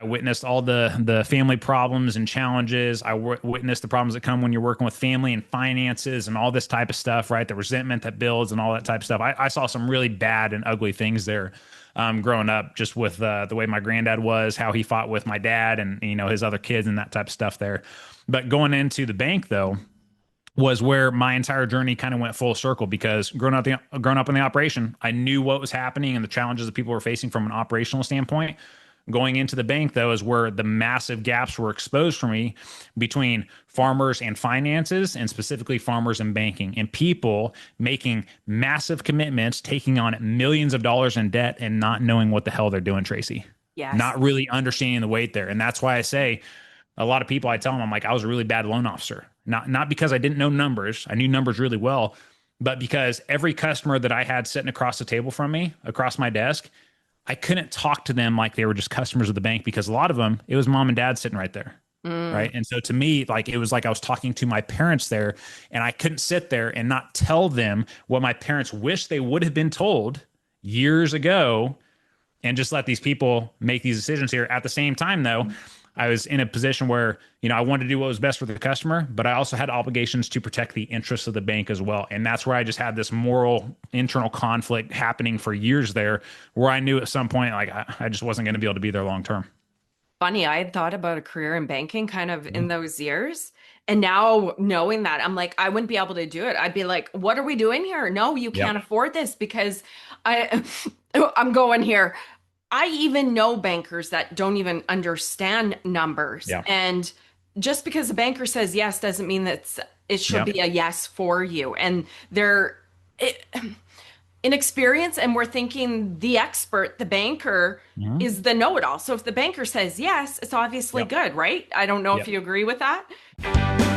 I witnessed all the family problems and challenges. I witnessed the problems that come when you're working with family and finances and all this type of stuff, right? The resentment that builds and all that type of stuff. I saw some really bad and ugly things there growing up, just with the way my granddad was, how he fought with my dad and his other kids and that type of stuff there. But going into the bank though was where my entire journey kind of went full circle because growing up in the operation, I knew what was happening and the challenges that people were facing from an operational standpoint. Going into the bank, though, is where the massive gaps were exposed for me between farmers and finances, and specifically farmers and banking, and people making massive commitments, taking on millions of dollars in debt, and not knowing what the hell they're doing, Tracy. Yes. Not really understanding the weight there. And that's why I say a lot of people, I tell them, I'm like, I was a really bad loan officer. Not because I didn't know numbers, I knew numbers really well, but because every customer that I had sitting across the table from me, across my desk, I couldn't talk to them like they were just customers of the bank because a lot of them, it was mom and dad sitting right there. Mm. Right. And so to me, like it was like I was talking to my parents there and I couldn't sit there and not tell them what my parents wish they would have been told years ago and just let these people make these decisions here. At the same time, though, I was in a position where, I wanted to do what was best for the customer, but I also had obligations to protect the interests of the bank as well. And that's where I just had this moral internal conflict happening for years there, where I knew at some point, like I just wasn't going to be able to be there long term. Funny, I had thought about a career in banking kind of in those years. And now knowing that, I'm like, I wouldn't be able to do it. I'd be like, what are we doing here? No, you Yep. can't afford this because I I'm going here. I even know bankers that don't even understand numbers. Yeah. And just because the banker says yes doesn't mean that it should Yep. be a yes for you. And they're it, inexperienced, and we're thinking the expert, the banker, Mhm. is the know-it-all. So if the banker says yes, it's obviously Yep. good, right? I don't know if Yep. you agree with that.